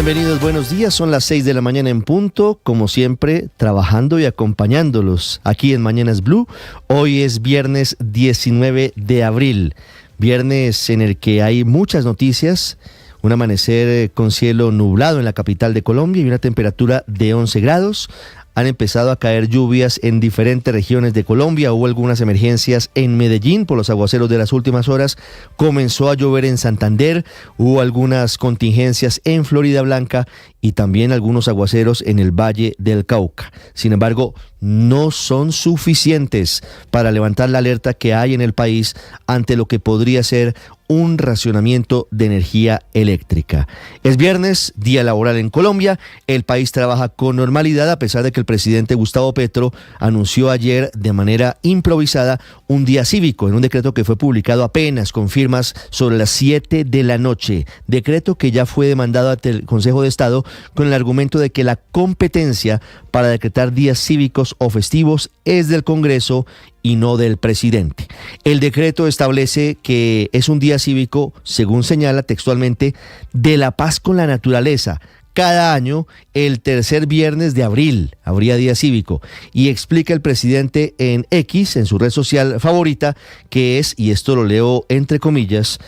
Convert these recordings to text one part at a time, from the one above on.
Bienvenidos, buenos días, son las 6 de la mañana en punto, como siempre, trabajando y acompañándolos aquí en Mañanas Blue. Hoy es viernes 19 de abril, viernes en el que hay muchas noticias, un amanecer con cielo nublado en la capital de Colombia y una temperatura de 11 grados. Han empezado a caer lluvias en diferentes regiones de Colombia, hubo algunas emergencias en Medellín por los aguaceros de las últimas horas, comenzó a llover en Santander, hubo algunas contingencias en Florida Blanca y también algunos aguaceros en el Valle del Cauca. Sin embargo, no son suficientes para levantar la alerta que hay en el país ante lo que podría ser un racionamiento de energía eléctrica. Es viernes, día laboral en Colombia, el país trabaja con normalidad a pesar de que el presidente Gustavo Petro anunció ayer de manera improvisada un día cívico en un decreto que fue publicado apenas con firmas sobre las 7 de la noche, decreto que ya fue demandado ante el Consejo de Estado con el argumento de que la competencia para decretar días cívicos o festivos es del Congreso y no del presidente. El decreto establece que es un día cívico, según señala textualmente, de la paz con la naturaleza. Cada año, el tercer viernes de abril, habría día cívico. Y explica el presidente en X, en su red social favorita, que es, y esto lo leo entre comillas,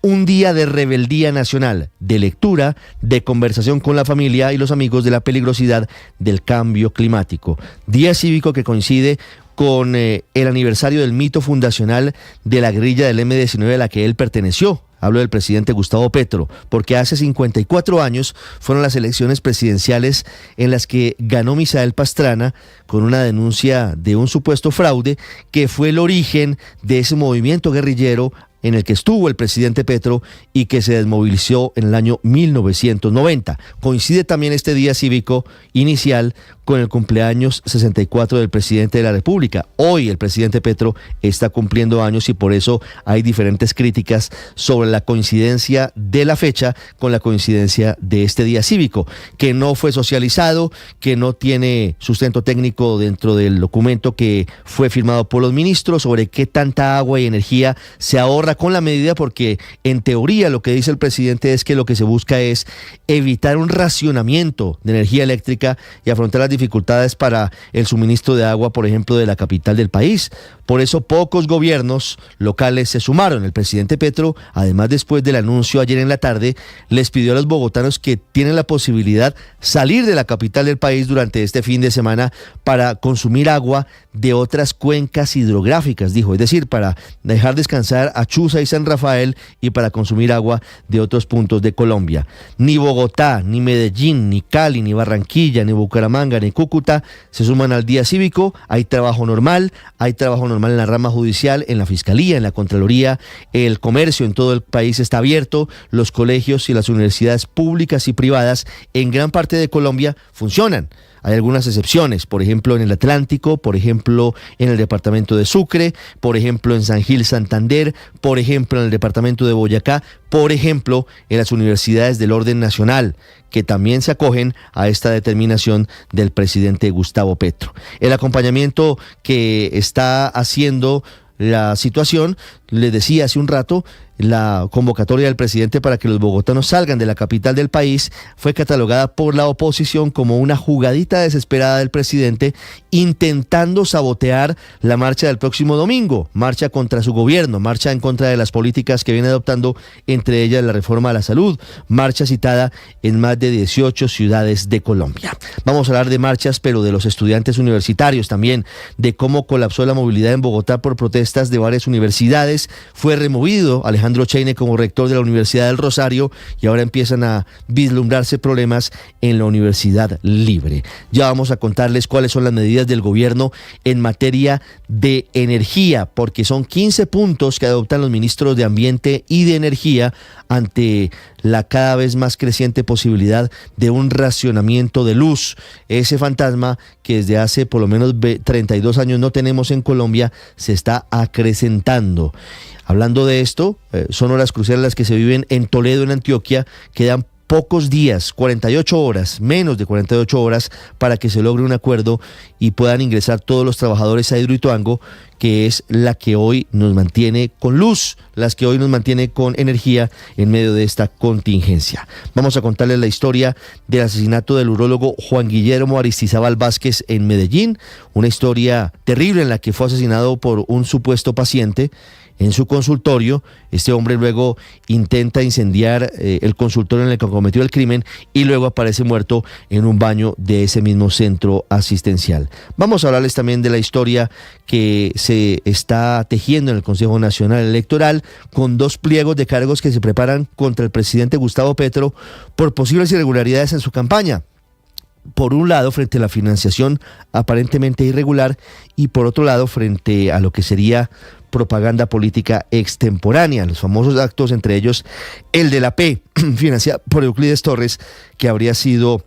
un día de rebeldía nacional, de lectura, de conversación con la familia y los amigos de la peligrosidad del cambio climático. Día cívico que coincide con el aniversario del mito fundacional de la guerrilla del M-19 a la que él perteneció. Hablo del presidente Gustavo Petro, porque hace 54 años fueron las elecciones presidenciales en las que ganó Misael Pastrana con una denuncia de un supuesto fraude que fue el origen de ese movimiento guerrillero en el que estuvo el presidente Petro y que se desmovilizó en el año 1990. Coincide también este día cívico inicial con el cumpleaños 64 del presidente de la República. Hoy el presidente Petro está cumpliendo años y por eso hay diferentes críticas sobre la coincidencia de la fecha con la coincidencia de este día cívico, que no fue socializado, que no tiene sustento técnico dentro del documento que fue firmado por los ministros sobre qué tanta agua y energía se ahorra con la medida, porque en teoría lo que dice el presidente es que lo que se busca es evitar un racionamiento de energía eléctrica y afrontar las dificultades para el suministro de agua, por ejemplo, de la capital del país. Por eso pocos gobiernos locales se sumaron. El presidente Petro, además, después del anuncio ayer en la tarde, les pidió a los bogotanos que tienen la posibilidad salir de la capital del país durante este fin de semana para consumir agua de otras cuencas hidrográficas, dijo, es decir, para dejar descansar a Chuza y San Rafael y para consumir agua de otros puntos de Colombia. Ni Bogotá, ni Medellín, ni Cali, ni Barranquilla, ni Bucaramanga, ni Cúcuta se suman al día cívico. Hay trabajo normal en la rama judicial, en la fiscalía, en la contraloría, el comercio en todo el país está abierto, los colegios y las universidades públicas y privadas en gran parte de Colombia funcionan. Hay algunas excepciones, por ejemplo en el Atlántico, por ejemplo en el departamento de Sucre, por ejemplo en San Gil, Santander, por ejemplo en el departamento de Boyacá, por ejemplo en las universidades del orden nacional, que también se acogen a esta determinación del presidente Gustavo Petro. El acompañamiento que está haciendo la situación, les decía hace un rato, la convocatoria del presidente para que los bogotanos salgan de la capital del país fue catalogada por la oposición como una jugadita desesperada del presidente intentando sabotear la marcha del próximo domingo, marcha contra su gobierno, marcha en contra de las políticas que viene adoptando, entre ellas la reforma a la salud, marcha citada en más de 18 ciudades de Colombia. Vamos a hablar de marchas, pero de los estudiantes universitarios también, de cómo colapsó la movilidad en Bogotá por protestas de varias universidades. Fue removido Alejandro Cheine como rector de la Universidad del Rosario y ahora empiezan a vislumbrarse problemas en la Universidad Libre. Ya vamos a contarles cuáles son las medidas del gobierno en materia de energía, porque son 15 puntos que adoptan los ministros de Ambiente y de Energía ante la cada vez más creciente posibilidad de un racionamiento de luz. Ese fantasma que desde hace por lo menos 32 años no tenemos en Colombia se está acrecentando. Hablando de esto, son horas cruciales las que se viven en Toledo, en Antioquia, que dan pocos días, 48 horas, menos de 48 horas, para que se logre un acuerdo y puedan ingresar todos los trabajadores a Hidroituango, que es la que hoy nos mantiene con luz, las que hoy nos mantiene con energía en medio de esta contingencia. Vamos a contarles la historia del asesinato del urólogo Juan Guillermo Aristizábal Vázquez en Medellín, una historia terrible en la que fue asesinado por un supuesto paciente en su consultorio. Este hombre luego intenta incendiar el consultorio en el que cometió el crimen y luego aparece muerto en un baño de ese mismo centro asistencial. Vamos a hablarles también de la historia que se está tejiendo en el Consejo Nacional Electoral con 2 pliegos de cargos que se preparan contra el presidente Gustavo Petro por posibles irregularidades en su campaña. Por un lado, frente a la financiación aparentemente irregular y por otro lado, frente a lo que sería propaganda política extemporánea, los famosos actos, entre ellos el de la P, financiada por Euclides Torres, que habría sido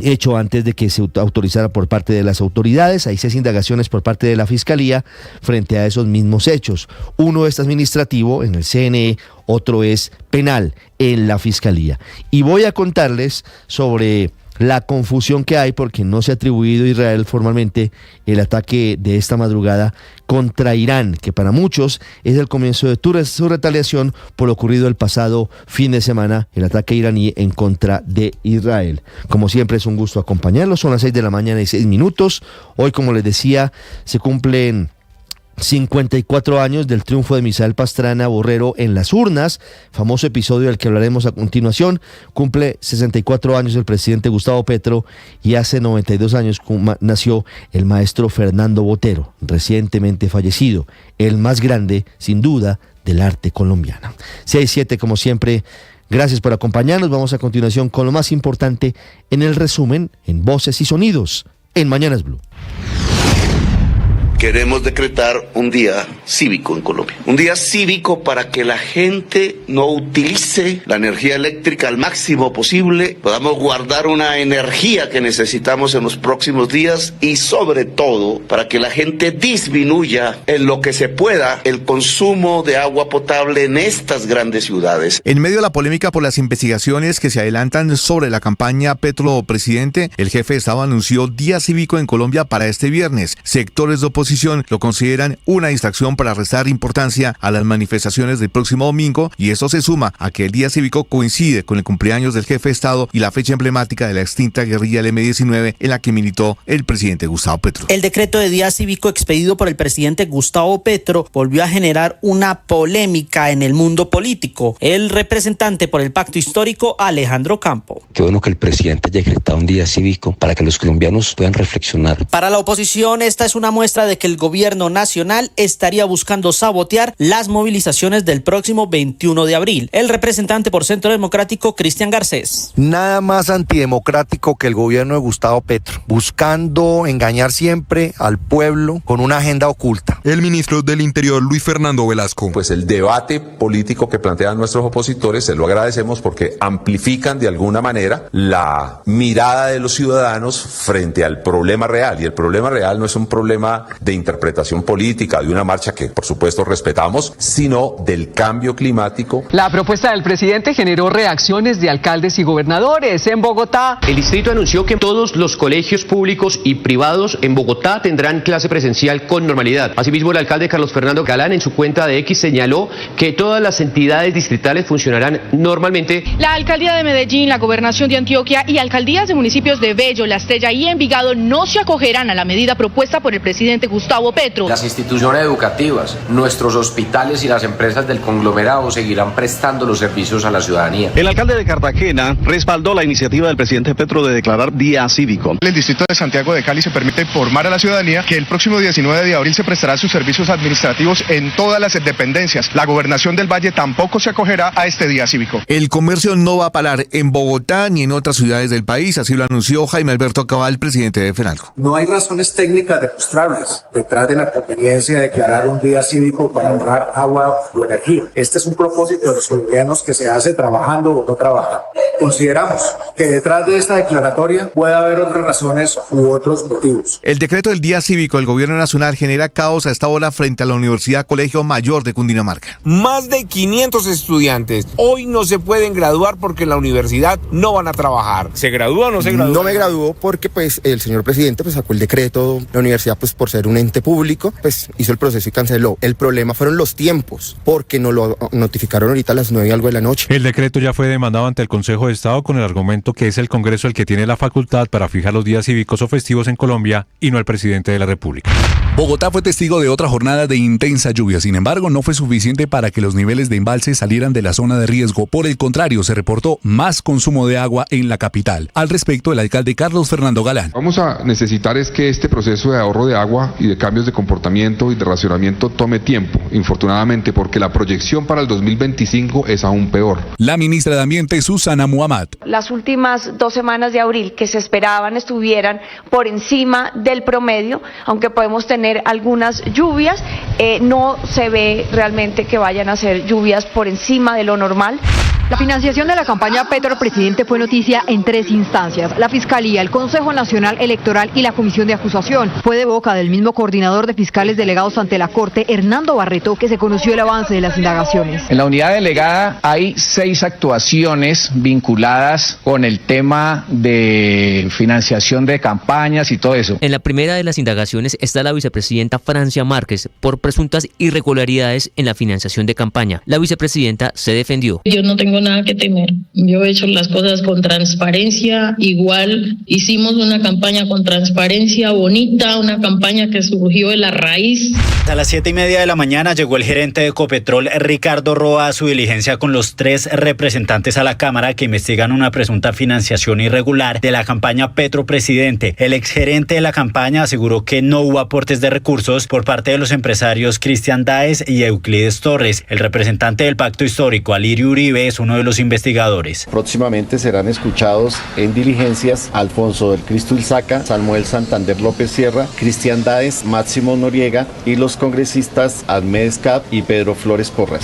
hecho antes de que se autorizara por parte de las autoridades. Hay 6 indagaciones por parte de la Fiscalía frente a esos mismos hechos. Uno es administrativo en el CNE, otro es penal en la Fiscalía. Y voy a contarles sobre la confusión que hay porque no se ha atribuido a Israel formalmente el ataque de esta madrugada contra Irán, que para muchos es el comienzo de su retaliación por lo ocurrido el pasado fin de semana, el ataque iraní en contra de Israel. Como siempre es un gusto acompañarlos, son las 6 de la mañana y 6 minutos. Hoy, como les decía, se cumplen 54 años del triunfo de Misael Pastrana Borrero en las urnas, famoso episodio del que hablaremos a continuación. Cumple 64 años el presidente Gustavo Petro y hace 92 años nació el maestro Fernando Botero, recientemente fallecido, el más grande, sin duda, del arte colombiano. 6-7, como siempre, gracias por acompañarnos. Vamos a continuación con lo más importante en el resumen en Voces y Sonidos en Mañanas Blue. Queremos decretar un día cívico en Colombia. Un día cívico para que la gente no utilice la energía eléctrica al máximo posible, podamos guardar una energía que necesitamos en los próximos días y sobre todo para que la gente disminuya en lo que se pueda el consumo de agua potable en estas grandes ciudades. En medio de la polémica por las investigaciones que se adelantan sobre la campaña Petro Presidente, el jefe de Estado anunció día cívico en Colombia para este viernes. Sectores de oposición lo consideran una distracción para restar importancia a las manifestaciones del próximo domingo, y eso se suma a que el día cívico coincide con el cumpleaños del jefe de Estado y la fecha emblemática de la extinta guerrilla del M-19 en la que militó el presidente Gustavo Petro. El decreto de día cívico expedido por el presidente Gustavo Petro volvió a generar una polémica en el mundo político. El representante por el pacto histórico, Alejandro Campo. Qué bueno que el presidente haya decretado un día cívico para que los colombianos puedan reflexionar. Para la oposición, esta es una muestra de que el gobierno nacional estaría buscando sabotear las movilizaciones del próximo 21 de abril. El representante por Centro Democrático, Cristian Garcés. Nada más antidemocrático que el gobierno de Gustavo Petro, buscando engañar siempre al pueblo con una agenda oculta. El ministro del Interior, Luis Fernando Velasco. Pues el debate político que plantean nuestros opositores, se lo agradecemos porque amplifican de alguna manera la mirada de los ciudadanos frente al problema real. Y el problema real no es un problema de interpretación política, de una marcha que por supuesto respetamos, sino del cambio climático. La propuesta del presidente generó reacciones de alcaldes y gobernadores. En Bogotá, el distrito anunció que todos los colegios públicos y privados en Bogotá tendrán clase presencial con normalidad. Asimismo, el alcalde Carlos Fernando Galán en su cuenta de X señaló que todas las entidades distritales funcionarán normalmente. La alcaldía de Medellín, la gobernación de Antioquia y alcaldías de municipios de Bello, La Estrella y Envigado no se acogerán a la medida propuesta por el presidente Gustavo Petro. Las instituciones educativas, nuestros hospitales y las empresas del conglomerado seguirán prestando los servicios a la ciudadanía. El alcalde de Cartagena respaldó la iniciativa del presidente Petro de declarar día cívico. En el distrito de Santiago de Cali se permite informar a la ciudadanía que el próximo 19 de abril se prestará sus servicios administrativos en todas las dependencias. La gobernación del Valle tampoco se acogerá a este día cívico. El comercio no va a parar en Bogotá ni en otras ciudades del país, así lo anunció Jaime Alberto Cabal, presidente de FENALCO. No hay razones técnicas demostrables detrás de la conveniencia de declarar un día cívico para ahorrar agua o energía. Este es un propósito de los colombianos que se hace trabajando o no trabajando. Consideramos que detrás de esta declaratoria puede haber otras razones u otros motivos. El decreto del Día Cívico del Gobierno Nacional genera caos a esta hora frente a la Universidad Colegio Mayor de Cundinamarca. Más de 500 estudiantes hoy no se pueden graduar porque en la universidad no van a trabajar. ¿Se gradúa o no se gradúa? No me graduó porque el señor presidente sacó el decreto. La universidad, por ser un ente público, hizo el proceso y canceló. El problema fueron los tiempos, porque nos lo notificaron ahorita a las 9 y algo de la noche. El decreto ya fue demandado ante el Consejo de Estado con el argumento que es el Congreso el que tiene la facultad para fijar los días cívicos o festivos en Colombia y no el presidente de la República. Bogotá fue testigo de otra jornada de intensa lluvia, sin embargo, no fue suficiente para que los niveles de embalse salieran de la zona de riesgo. Por el contrario, se reportó más consumo de agua en la capital. Al respecto, el alcalde Carlos Fernando Galán. Vamos a necesitar es que este proceso de ahorro de agua y de cambios de comportamiento y de racionamiento tome tiempo, infortunadamente, porque la proyección para el 2025 es aún peor. La ministra de Ambiente, Susana Muhammad. Las últimas 2 semanas de abril que se esperaban estuvieran por encima del promedio, aunque podemos tener algunas lluvias, no se ve realmente que vayan a ser lluvias por encima de lo normal. La financiación de la campaña Petro Presidente fue noticia en 3 instancias: la Fiscalía, el Consejo Nacional Electoral y la Comisión de Acusación. Fue de boca del mismo coordinador de fiscales delegados ante la Corte, Hernando Barreto, que se conoció el avance de las indagaciones. En la unidad delegada hay 6 actuaciones vinculadas con el tema de financiación de campañas y todo eso. En la primera de las indagaciones está la vicepresidenta Francia Márquez por presuntas irregularidades en la financiación de campaña. La vicepresidenta se defendió. Yo no tengo nada que temer. Yo he hecho las cosas con transparencia, igual hicimos una campaña con transparencia bonita, una campaña que surgió de la raíz. A las 7:30 de la mañana llegó el gerente de Ecopetrol, Ricardo Roa, a su diligencia con los 3 representantes a la Cámara que investigan una presunta financiación irregular de la campaña Petro Presidente. El exgerente de la campaña aseguró que no hubo aportes de recursos por parte de los empresarios Cristian Dáez y Euclides Torres. El representante del Pacto Histórico, Alirio Uribe, es uno de los investigadores. Próximamente serán escuchados en diligencias Alfonso del Cristo Ilzaca, Samuel Santander López Sierra, Cristian Dáez, Máximo Noriega y los congresistas Almedes Cap y Pedro Flores Porras.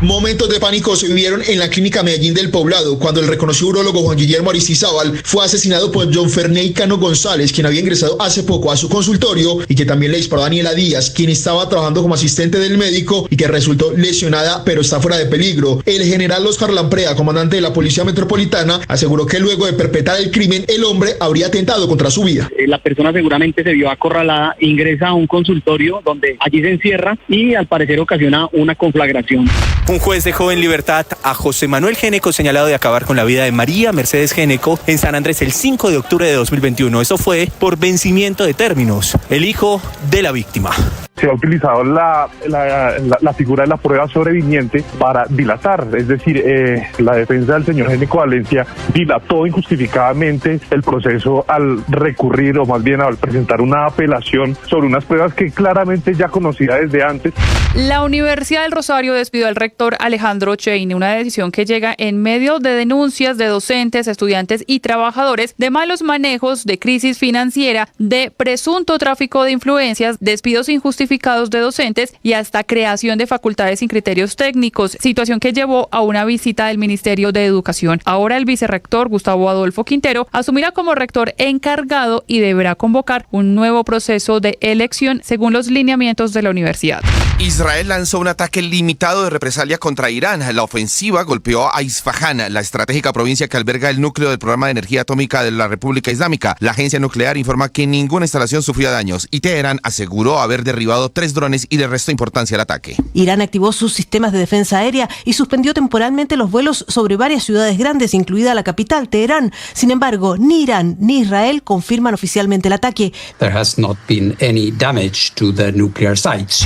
Momentos de pánico se vivieron en la clínica Medellín del Poblado cuando el reconocido urólogo Juan Guillermo Aristizábal fue asesinado por John Ferney Cano González, quien había ingresado hace poco a su consultorio y que también le disparó a Daniela Díaz, quien estaba trabajando como asistente del médico y que resultó lesionada pero está fuera de peligro. El general Oscar Lampreda, comandante de la Policía Metropolitana, aseguró que luego de perpetrar el crimen, el hombre habría atentado contra su vida. La persona seguramente se vio acorralada, ingresa a un consultorio donde allí se encierra y al parecer ocasiona una conflagración. Un juez dejó en libertad a José Manuel Géneco, señalado de acabar con la vida de María Mercedes Géneco en San Andrés el 5 de octubre de 2021. Eso fue por vencimiento de términos. El hijo de la víctima. Se ha utilizado la figura de la prueba sobreviviente para dilatar, es decir, la defensa del señor Géneco Valencia dilató injustificadamente el proceso al recurrir, o más bien al presentar una apelación sobre unas pruebas que claramente ya conocía desde antes. La Universidad del Rosario despidió al rector Alejandro Cheine, una decisión que llega en medio de denuncias de docentes, estudiantes y trabajadores de malos manejos, de crisis financiera, de presunto tráfico de influencias, despidos injustificados de docentes y hasta creación de facultades sin criterios técnicos, situación que llevó a una visita del Ministerio de Educación. Ahora el vicerrector Gustavo Adolfo Quintero asumirá como rector encargado y deberá convocar un nuevo proceso de elección según los lineamientos de la universidad. Israel lanzó un ataque limitado de represalia contra Irán. La ofensiva golpeó a Isfahán, la estratégica provincia que alberga el núcleo del programa de energía atómica de la República Islámica. La agencia nuclear informa que ninguna instalación sufrió daños y Teherán aseguró haber derribado 3 drones y le restó importancia al ataque. Irán activó sus sistemas de defensa aérea y suspendió temporalmente los vuelos sobre varias ciudades grandes, incluida la capital, Teherán. Sin embargo, ni Irán ni Israel confirman oficialmente el ataque. There has not been any damage to the nuclear sites.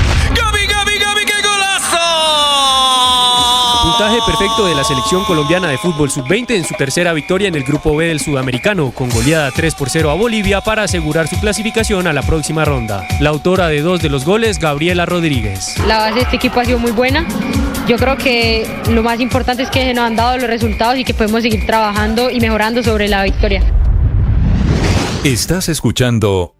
Puntaje perfecto de la selección colombiana de fútbol sub-20 en su tercera victoria en el Grupo B del Sudamericano, con goleada 3-0 a Bolivia para asegurar su clasificación a la próxima ronda. La autora de 2 de los goles, Gabriela Rodríguez. La base de este equipo ha sido muy buena. Yo creo que lo más importante es que nos han dado los resultados y que podemos seguir trabajando y mejorando sobre la victoria. Estás escuchando